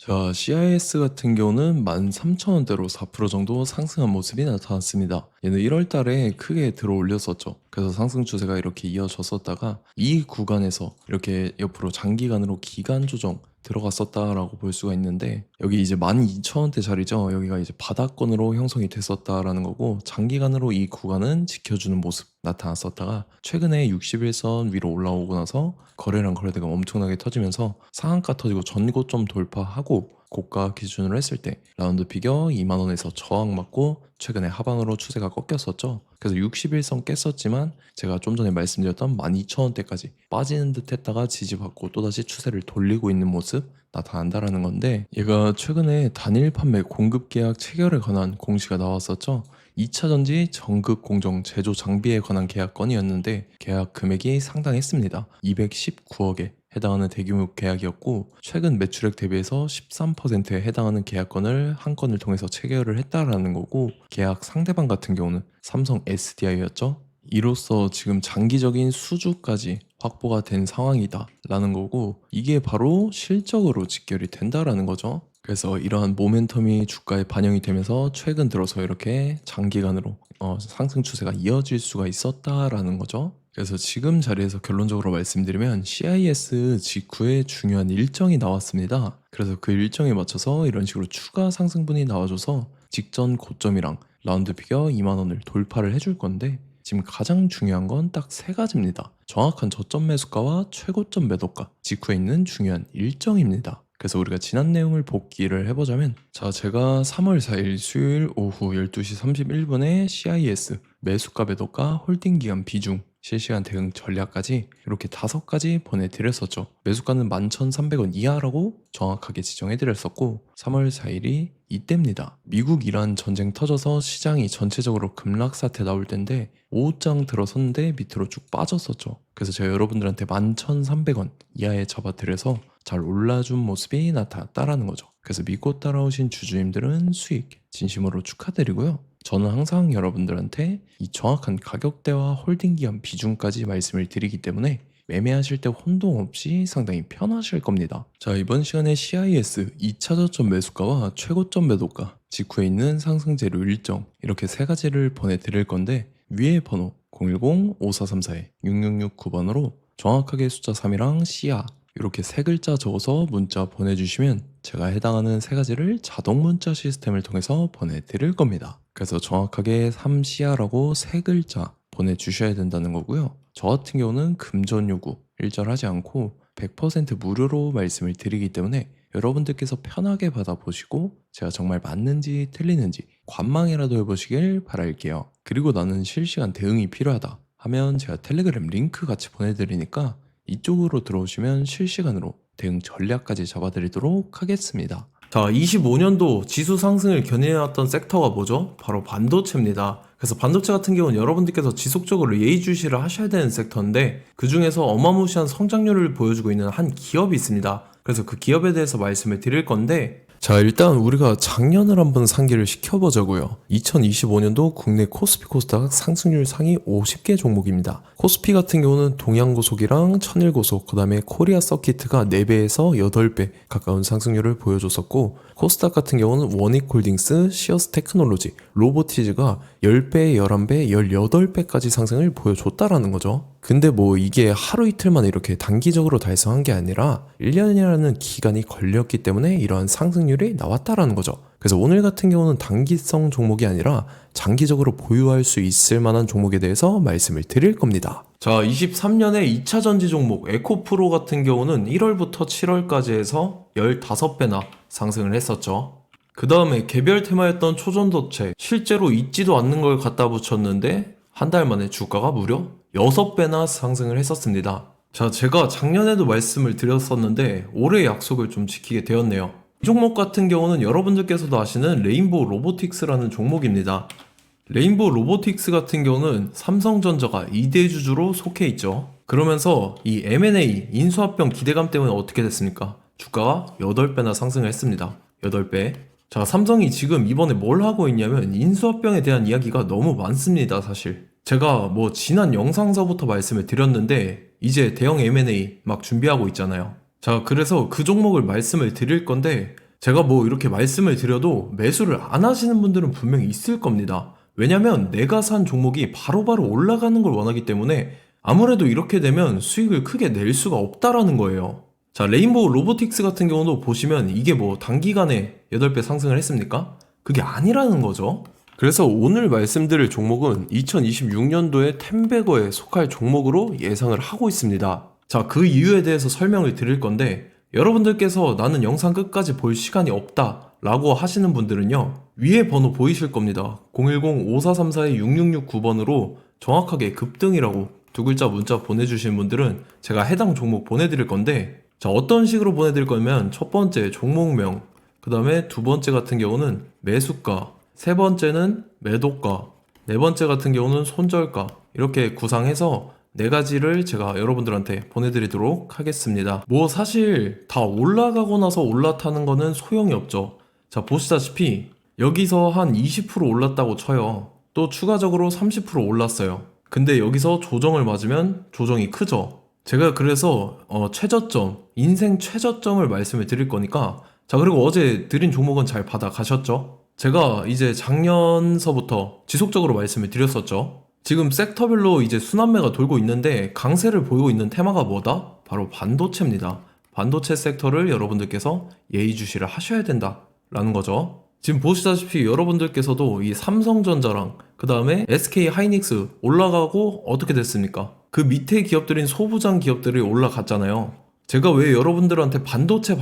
자, CIS 같은 경우는 13,000원대로 4% 정도 상승한 모습이 나타났습니다. 얘는 1월 달에 크게 들어 올렸었죠. 그래서 상승 추세가 이렇게 이어졌었다가 이 구간에서 이렇게 옆으로 장기간으로 기간 조정 들어갔었다라고 볼 수가 있는데, 여기 이제 12,000원대 자리죠. 여기가 이제 바닥권으로 형성이 됐었다라는 거고, 장기간으로 이 구간은 지켜주는 모습 나타났었다가 최근에 61선 위로 올라오고 나서 거래량 거래대금 엄청나게 터지면서 상한가 터지고 전고점 돌파하고 고가 기준으로 했을 때 라운드 피겨 2만원에서 저항 맞고 최근에 하방으로 추세가 꺾였었죠. 그래서 61선 깼었지만 제가 좀 전에 말씀드렸던 12,000원대까지 빠지는 듯 했다가 지지받고 또다시 추세를 돌리고 있는 모습 나타난다라는 건데, 얘가 최근에 단일 판매 공급 계약 체결에 관한 공시가 나왔었죠. 2차 전지 전극 공정 제조 장비에 관한 계약건이었는데 계약 금액이 상당했습니다. 219억에 해당하는 대규모 계약이었고, 최근 매출액 대비해서 13%에 해당하는 계약건을 한 건을 통해서 체결을 했다라는 거고, 계약 상대방 같은 경우는 삼성 SDI였죠. 이로써 지금 장기적인 수주까지 확보가 된 상황이다 라는 거고, 이게 바로 실적으로 직결이 된다라는 거죠. 그래서 이러한 모멘텀이 주가에 반영이 되면서 최근 들어서 이렇게 장기간으로 상승 추세가 이어질 수가 있었다라는 거죠. 그래서 지금 자리에서 결론적으로 말씀드리면 CIS 직후에 중요한 일정이 나왔습니다. 그래서 그 일정에 맞춰서 이런 식으로 추가 상승분이 나와줘서 직전 고점이랑 라운드 피겨 2만원을 돌파를 해줄 건데, 지금 가장 중요한 건 딱 세 가지입니다. 정확한 저점 매수가와 최고점 매도가, 직후에 있는 중요한 일정입니다. 그래서 우리가 지난 내용을 복기를 해보자면, 자, 제가 3월 4일 수요일 오후 12시 31분에 CIS 매수가 매도가 홀딩 기간 비중 실시간 대응 전략까지 이렇게 5가지 보내드렸었죠. 매수가는 11,300원 이하라고 정확하게 지정해드렸었고, 3월 4일이 이때입니다. 미국 이란 전쟁 터져서 시장이 전체적으로 급락 사태 나올 때인데 5장 들어섰는데 밑으로 쭉 빠졌었죠. 그래서 제가 여러분들한테 11,300원 이하에 잡아드려서 잘 올라준 모습이 나타났다라는 거죠. 그래서 믿고 따라오신 주주님들은 수익 진심으로 축하드리고요. 저는 항상 여러분들한테 이 정확한 가격대와 홀딩 기간 비중까지 말씀을 드리기 때문에 매매하실 때 혼동 없이 상당히 편하실 겁니다. 자, 이번 시간에 CIS 2차 저점 매수가와 최고점 매도가, 직후에 있는 상승재료 일정, 이렇게 세 가지를 보내드릴 건데, 위에 번호 010-5434-6669번으로 정확하게 숫자 3이랑 CR 이렇게 세 글자 적어서 문자 보내주시면 제가 해당하는 세 가지를 자동 문자 시스템을 통해서 보내드릴 겁니다. 그래서 정확하게 3CR라고 세 글자 보내주셔야 된다는 거고요. 저 같은 경우는 금전 요구 일절하지 않고 100% 무료로 말씀을 드리기 때문에 여러분들께서 편하게 받아보시고 제가 정말 맞는지 틀리는지 관망이라도 해보시길 바랄게요. 그리고 나는 실시간 대응이 필요하다 하면 제가 텔레그램 링크 같이 보내드리니까 이쪽으로 들어오시면 실시간으로 대응 전략까지 잡아드리도록 하겠습니다. 자, 25년도 지수 상승을 견인해왔던 섹터가 뭐죠? 바로 반도체입니다. 그래서 반도체 같은 경우는 여러분들께서 지속적으로 예의주시를 하셔야 되는 섹터인데, 그 중에서 어마무시한 성장률을 보여주고 있는 한 기업이 있습니다. 그래서 그 기업에 대해서 말씀을 드릴 건데, 자, 일단 우리가 작년을 한번 상기를 시켜보자고요. 2025년도 국내 코스피 코스닥 상승률 상위 50개 종목입니다. 코스피 같은 경우는 동양고속이랑 천일고속, 그 다음에 코리아 서키트가 4배에서 8배 가까운 상승률을 보여줬었고, 코스닥 같은 경우는 원익홀딩스, 시어스 테크놀로지, 로보티즈가 10배, 11배, 18배까지 상승을 보여줬다라는 거죠. 근데 뭐 이게 하루 이틀만 이렇게 단기적으로 달성한 게 아니라 1년이라는 기간이 걸렸기 때문에 이러한 상승률이 나왔다라는 거죠. 그래서 오늘 같은 경우는 단기성 종목이 아니라 장기적으로 보유할 수 있을 만한 종목에 대해서 말씀을 드릴 겁니다. 자, 23년에 2차 전지 종목 에코프로 같은 경우는 1월부터 7월까지 해서 15배나 상승을 했었죠. 그 다음에 개별 테마였던 초전도체, 실제로 있지도 않는 걸 갖다 붙였는데 한 달 만에 주가가 무려 6배나 상승을 했었습니다. 자, 제가 작년에도 말씀을 드렸었는데 올해 약속을 좀 지키게 되었네요. 이 종목 같은 경우는 여러분들께서도 아시는 레인보우 로보틱스라는 종목입니다. 레인보우 로보틱스 같은 경우는 삼성전자가 2대 주주로 속해 있죠. 그러면서 이 M&A 인수합병 기대감 때문에 어떻게 됐습니까? 주가가 8배나 상승을 했습니다. 8배. 자, 삼성이 지금 이번에 뭘 하고 있냐면 인수합병에 대한 이야기가 너무 많습니다, 사실. 제가 뭐 지난 영상서부터 말씀을 드렸는데 이제 대형 M&A 막 준비하고 있잖아요. 자, 그래서 그 종목을 말씀을 드릴 건데, 제가 뭐 이렇게 말씀을 드려도 매수를 안 하시는 분들은 분명히 있을 겁니다. 왜냐면 내가 산 종목이 바로바로 올라가는 걸 원하기 때문에 아무래도 이렇게 되면 수익을 크게 낼 수가 없다라는 거예요. 자, 레인보우 로보틱스 같은 경우도 보시면 이게 뭐 단기간에 8배 상승을 했습니까? 그게 아니라는 거죠. 그래서 오늘 말씀드릴 종목은 2026년도에 텐베거에 속할 종목으로 예상을 하고 있습니다. 자, 그 이유에 대해서 설명을 드릴 건데 여러분들께서 나는 영상 끝까지 볼 시간이 없다 라고 하시는 분들은요, 위에 번호 보이실 겁니다. 010-5434-6669번으로 정확하게 급등이라고 두 글자 문자 보내주신 분들은 제가 해당 종목 보내드릴 건데, 자, 어떤 식으로 보내드릴 거냐면 첫 번째 종목명, 그 다음에 두 번째 같은 경우는 매수가, 세 번째는 매도가, 네 번째 같은 경우는 손절가, 이렇게 구상해서 네 가지를 제가 여러분들한테 보내드리도록 하겠습니다. 뭐 사실 다 올라가고 나서 올라타는 거는 소용이 없죠. 자, 보시다시피 여기서 한 20% 올랐다고 쳐요. 또 추가적으로 30% 올랐어요. 근데 여기서 조정을 맞으면 조정이 크죠. 제가 그래서 최저점, 인생 최저점을 말씀을 드릴 거니까, 자, 그리고 어제 드린 종목은 잘 받아가셨죠? 제가 이제 작년서부터 지속적으로 말씀을 드렸었죠. 지금 섹터별로 이제 순환매가 돌고 있는데 강세를 보이고 있는 테마가 뭐다? 바로 반도체입니다. 반도체 섹터를 여러분들께서 예의주시를 하셔야 된다라는 거죠. 지금 보시다시피 여러분들께서도 이 삼성전자랑 그 다음에 SK 하이닉스 올라가고 어떻게 됐습니까? 그 밑에 기업들인 소부장 기업들이 올라갔잖아요. 제가 왜 여러분들한테 반도체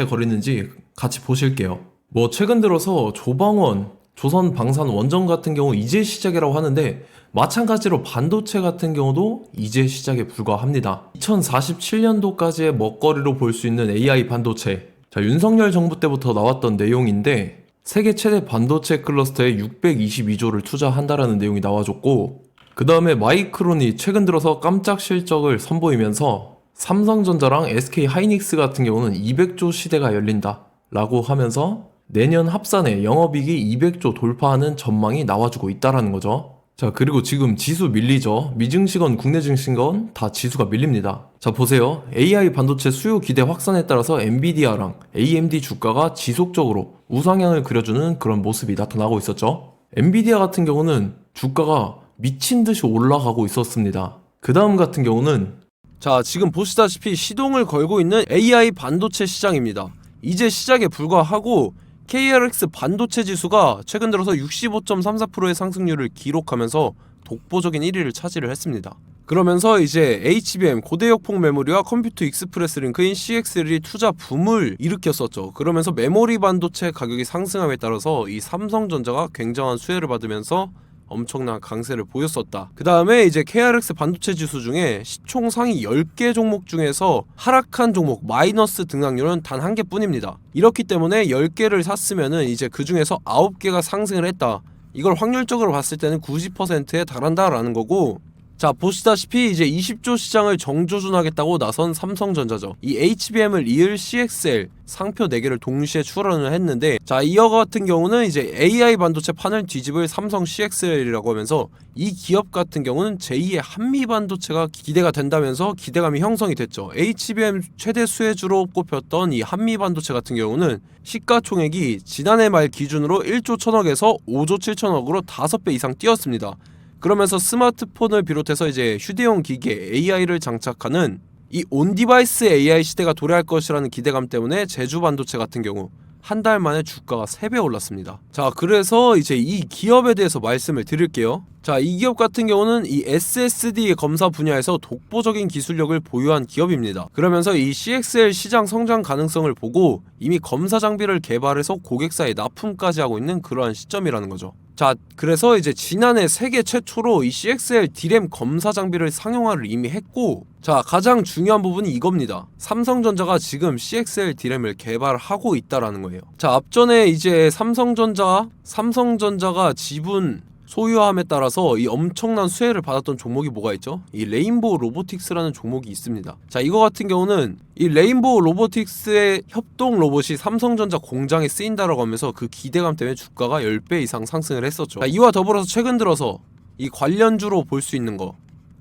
거리는지 같이 보실게요. 뭐 최근 들어서 조방원, 조선방산원전 같은 경우 이제 시작이라고 하는데 마찬가지로 반도체 같은 경우도 이제 시작에 불과합니다. 2047년도까지의 먹거리로 볼 수 있는 AI 반도체. 자, 윤석열 정부 때부터 나왔던 내용인데 세계 최대 반도체 클러스터에 622조를 투자한다라는 내용이 나와줬고, 그 다음에 마이크론이 최근 들어서 깜짝 실적을 선보이면서 삼성전자랑 SK 하이닉스 같은 경우는 200조 시대가 열린다 라고 하면서 내년 합산에 영업이익이 200조 돌파하는 전망이 나와주고 있다라는 거죠. 자, 그리고 지금 지수 밀리죠. 미증시건 국내 증시건 다 지수가 밀립니다. 자, 보세요. AI 반도체 수요 기대 확산에 따라서 엔비디아랑 AMD 주가가 지속적으로 우상향을 그려주는 그런 모습이 나타나고 있었죠. 엔비디아 같은 경우는 주가가 미친 듯이 올라가고 있었습니다. 그 다음 같은 경우는, 자, 지금 보시다시피 시동을 걸고 있는 AI 반도체 시장입니다. 이제 시작에 불과하고 KRX 반도체 지수가 최근 들어서 65.34%의 상승률을 기록하면서 독보적인 1위를 차지를 했습니다. 그러면서 이제 HBM 고대역폭 메모리와 컴퓨터 익스프레스 링크인 CXL이 투자 붐을 일으켰었죠. 그러면서 메모리 반도체 가격이 상승함에 따라서 이 삼성전자가 굉장한 수혜를 받으면서 엄청난 강세를 보였었다. 그 다음에 이제 KRX 반도체 지수 중에 시총 상위 10개 종목 중에서 하락한 종목 마이너스 등락률은 단 1개뿐입니다. 이렇기 때문에 10개를 샀으면은 이제 그 중에서 9개가 상승을 했다. 이걸 확률적으로 봤을 때는 90%에 달한다라는 거고, 자, 보시다시피 이제 20조 시장을 정조준하겠다고 나선 삼성전자죠. 이 HBM을 이을 CXL 상표 4개를 동시에 출원을 했는데, 자, 이어 같은 경우는 이제 AI 반도체 판을 뒤집을 삼성 CXL이라고 하면서 이 기업 같은 경우는 제2의 한미 반도체가 기대가 된다면서 기대감이 형성이 됐죠. HBM 최대 수혜주로 꼽혔던 이 한미 반도체 같은 경우는 시가총액이 지난해 말 기준으로 1조 1000억에서 5조 7천억으로 5배 이상 뛰었습니다. 그러면서 스마트폰을 비롯해서 이제 휴대용 기기에 AI를 장착하는 이 온디바이스 AI 시대가 도래할 것이라는 기대감 때문에 제주 반도체 같은 경우 한 달 만에 주가가 3배 올랐습니다. 자, 그래서 이제 이 기업에 대해서 말씀을 드릴게요. 자, 이 기업 같은 경우는 이 SSD 검사 분야에서 독보적인 기술력을 보유한 기업입니다. 그러면서 이 CXL 시장 성장 가능성을 보고 이미 검사 장비를 개발해서 고객사에 납품까지 하고 있는 그러한 시점이라는 거죠. 자, 그래서 이제 지난해 세계 최초로 이 CXL D램 검사 장비를 상용화를 이미 했고, 자, 가장 중요한 부분이 이겁니다. 삼성전자가 지금 CXL D램을 개발하고 있다라는 거예요. 자, 앞전에 이제 삼성전자가 지분 소유함에 따라서 이 엄청난 수혜를 받았던 종목이 뭐가 있죠? 이 레인보우 로보틱스라는 종목이 있습니다. 자, 이거 같은 경우는 이 레인보우 로보틱스의 협동 로봇이 삼성전자 공장에 쓰인다라고 하면서 그 기대감 때문에 주가가 10배 이상 상승을 했었죠. 자, 이와 더불어서 최근 들어서 이 관련주로 볼 수 있는 거,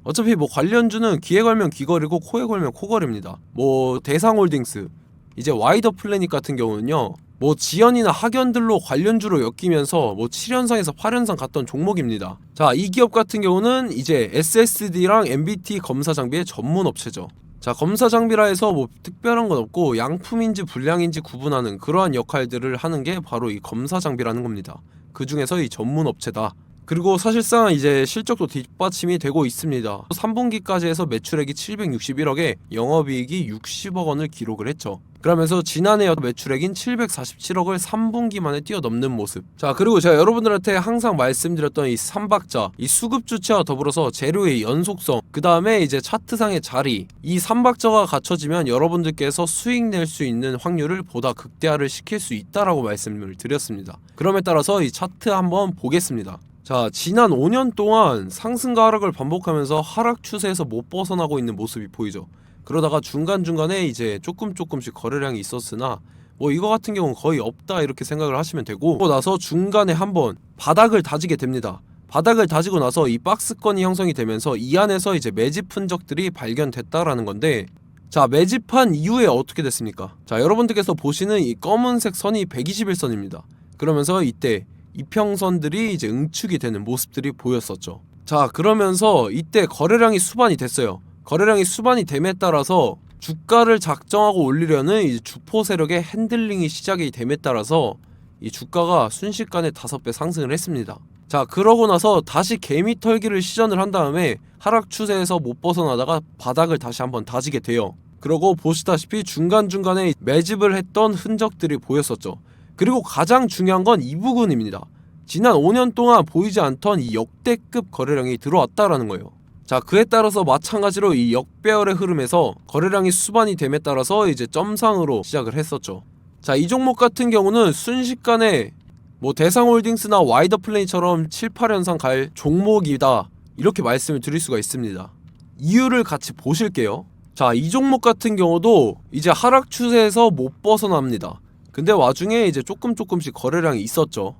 어차피 뭐 관련주는 귀에 걸면 귀걸이고 코에 걸면 코걸입니다. 뭐 대상홀딩스, 이제 와이더 플래닛 같은 경우는요, 뭐 지연이나 학연들로 관련주로 엮이면서 뭐 7연상에서 8연상 갔던 종목입니다. 자, 이 기업 같은 경우는 이제 SSD랑 MBT 검사 장비의 전문 업체죠. 자, 검사 장비라 해서 뭐 특별한 건 없고 양품인지 불량인지 구분하는 그러한 역할들을 하는 게 바로 이 검사 장비라는 겁니다. 그 중에서 이 전문 업체다. 그리고 사실상 이제 실적도 뒷받침이 되고 있습니다. 3분기까지 해서 매출액이 761억에 영업이익이 60억 원을 기록을 했죠. 그러면서 지난해 매출액인 747억을 3분기 만에 뛰어넘는 모습. 자, 그리고 제가 여러분들한테 항상 말씀드렸던 이 3박자, 이 수급 주체와 더불어서 재료의 연속성, 그 다음에 이제 차트상의 자리, 이 3박자가 갖춰지면 여러분들께서 수익 낼 수 있는 확률을 보다 극대화를 시킬 수 있다라고 말씀을 드렸습니다. 그럼에 따라서 이 차트 한번 보겠습니다. 자, 지난 5년 동안 상승과 하락을 반복하면서 하락 추세에서 못 벗어나고 있는 모습이 보이죠. 그러다가 중간중간에 이제 조금씩 거래량이 있었으나 뭐 이거 같은 경우는 거의 없다 이렇게 생각을 하시면 되고, 그러고 나서 중간에 한번 바닥을 다지게 됩니다. 바닥을 다지고 나서 이 박스권이 형성이 되면서 이 안에서 이제 매집 흔적들이 발견됐다라는 건데, 자, 매집한 이후에 어떻게 됐습니까? 자, 여러분들께서 보시는 이 검은색 선이 121선입니다. 그러면서 이때 이평선들이 이제 응축이 되는 모습들이 보였었죠. 자, 그러면서 이때 거래량이 수반이 됐어요. 거래량이 수반이 됨에 따라서 주가를 작정하고 올리려는 이 주포 세력의 핸들링이 시작이 됨에 따라서 이 주가가 순식간에 5배 상승을 했습니다. 자, 그러고 나서 다시 개미 털기를 시전을 한 다음에 하락 추세에서 못 벗어나다가 바닥을 다시 한번 다지게 돼요. 그러고 보시다시피 중간중간에 매집을 했던 흔적들이 보였었죠. 그리고 가장 중요한 건 이 부분입니다. 지난 5년 동안 보이지 않던 이 역대급 거래량이 들어왔다라는 거예요. 자, 그에 따라서 마찬가지로 이 역배열의 흐름에서 거래량이 수반이 됨에 따라서 이제 점상으로 시작을 했었죠. 자, 이 종목 같은 경우는 순식간에 뭐 대상홀딩스나 와이더플레이처럼 7, 8연상 갈 종목이다 이렇게 말씀을 드릴 수가 있습니다. 이유를 같이 보실게요. 자, 이 종목 같은 경우도 이제 하락 추세에서 못 벗어납니다. 근데 와중에 이제 조금씩 거래량이 있었죠.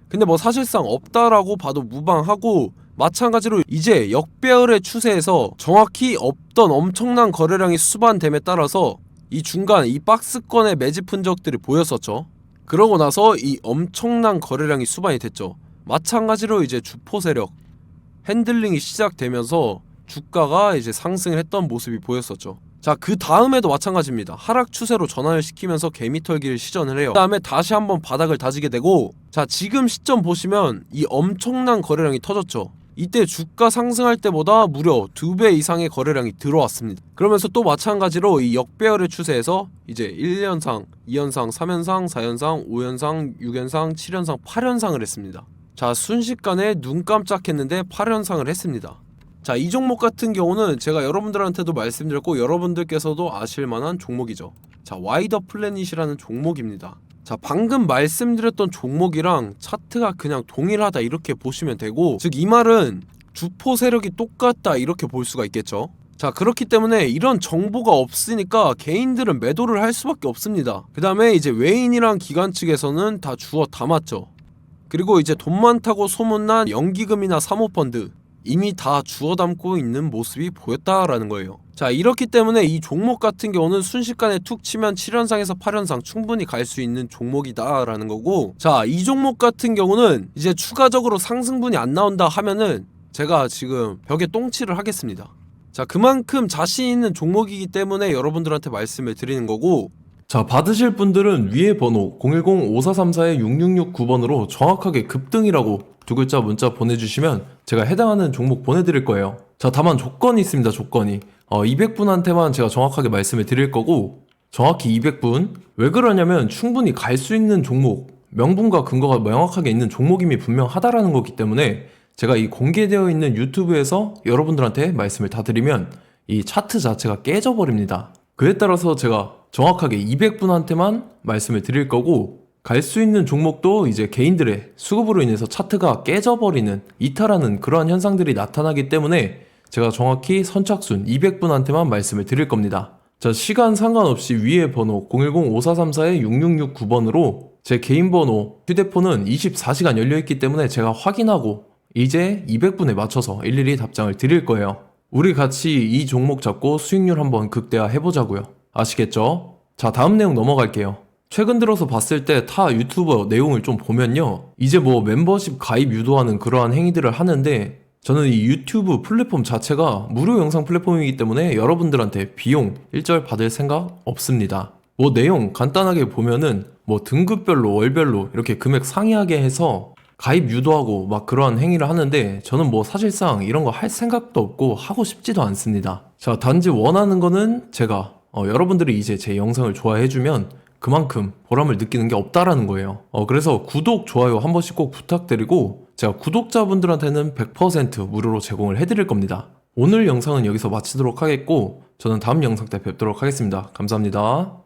근데 뭐 사실상 없다라고 봐도 무방하고, 마찬가지로 이제 역배열의 추세에서 정확히 없던 엄청난 거래량이 수반됨에 따라서 이 중간 이 박스권의 매집 흔적들이 보였었죠. 그러고 나서 이 엄청난 거래량이 수반이 됐죠. 마찬가지로 이제 주포 세력 핸들링이 시작되면서 주가가 이제 상승을 했던 모습이 보였었죠. 자, 그 다음에도 마찬가지입니다. 하락 추세로 전환을 시키면서 개미털기를 시전을 해요. 그 다음에 다시 한번 바닥을 다지게 되고, 자, 지금 시점 보시면 이 엄청난 거래량이 터졌죠. 이때 주가 상승할 때보다 무려 2배 이상의 거래량이 들어왔습니다. 그러면서 또 마찬가지로 이 역배열의 추세에서 이제 1연상, 2연상, 3연상, 4연상, 5연상, 6연상, 7연상, 8연상을 했습니다. 자, 순식간에 눈 깜짝했는데 8연상을 했습니다. 자, 이 종목 같은 경우는 제가 여러분들한테도 말씀드렸고 여러분들께서도 아실만한 종목이죠. 자, 와이더 플래닛이라는 종목입니다. 자, 방금 말씀드렸던 종목이랑 차트가 그냥 동일하다 이렇게 보시면 되고, 즉 이 말은 주포 세력이 똑같다 이렇게 볼 수가 있겠죠. 자, 그렇기 때문에 이런 정보가 없으니까 개인들은 매도를 할 수밖에 없습니다. 그 다음에 이제 외인이랑 기관 측에서는 다 주워 담았죠. 그리고 이제 돈 많다고 소문난 연기금이나 사모펀드 이미 다 주워 담고 있는 모습이 보였다라는 거예요. 자, 이렇기 때문에 이 종목 같은 경우는 순식간에 툭 치면 7연상에서 8연상 충분히 갈 수 있는 종목이다 라는 거고, 자, 이 종목 같은 경우는 이제 추가적으로 상승분이 안 나온다 하면은 제가 지금 벽에 똥칠을 하겠습니다. 자, 그만큼 자신 있는 종목이기 때문에 여러분들한테 말씀을 드리는 거고, 자, 받으실 분들은 위에 번호 010-5434-6669번으로 정확하게 급등이라고 두 글자 문자 보내주시면 제가 해당하는 종목 보내드릴 거예요. 자, 다만 조건이 있습니다. 조건이 200분한테만 제가 정확하게 말씀을 드릴 거고, 정확히 200분. 왜 그러냐면 충분히 갈 수 있는 종목, 명분과 근거가 명확하게 있는 종목임이 분명하다라는 거기 때문에 제가 이 공개되어 있는 유튜브에서 여러분들한테 말씀을 다 드리면 이 차트 자체가 깨져버립니다. 그에 따라서 제가 정확하게 200분한테만 말씀을 드릴 거고, 갈 수 있는 종목도 이제 개인들의 수급으로 인해서 차트가 깨져버리는, 이탈하는 그러한 현상들이 나타나기 때문에 제가 정확히 선착순 200분한테만 말씀을 드릴 겁니다. 자, 시간 상관없이 위에 번호 010-5434-6669번으로 제 개인 번호, 휴대폰은 24시간 열려있기 때문에 제가 확인하고 이제 200분에 맞춰서 일일이 답장을 드릴 거예요. 우리 같이 이 종목 잡고 수익률 한번 극대화 해보자고요. 아시겠죠? 자, 다음 내용 넘어갈게요. 최근 들어서 봤을 때 타 유튜버 내용을 좀 보면요. 이제 뭐 멤버십 가입 유도하는 그러한 행위들을 하는데 저는 이 유튜브 플랫폼 자체가 무료 영상 플랫폼이기 때문에 여러분들한테 비용 일절 받을 생각 없습니다. 뭐 내용 간단하게 보면은 뭐 등급별로 월별로 이렇게 금액 상이하게 해서 가입 유도하고 막 그러한 행위를 하는데 저는 뭐 사실상 이런 거 할 생각도 없고 하고 싶지도 않습니다. 자, 단지 원하는 거는 제가 여러분들이 이제 제 영상을 좋아해주면 그만큼 보람을 느끼는 게 없다라는 거예요. 그래서 구독, 좋아요 한 번씩 꼭 부탁드리고 제가 구독자분들한테는 100% 무료로 제공을 해드릴 겁니다. 오늘 영상은 여기서 마치도록 하겠고 저는 다음 영상 때 뵙도록 하겠습니다. 감사합니다.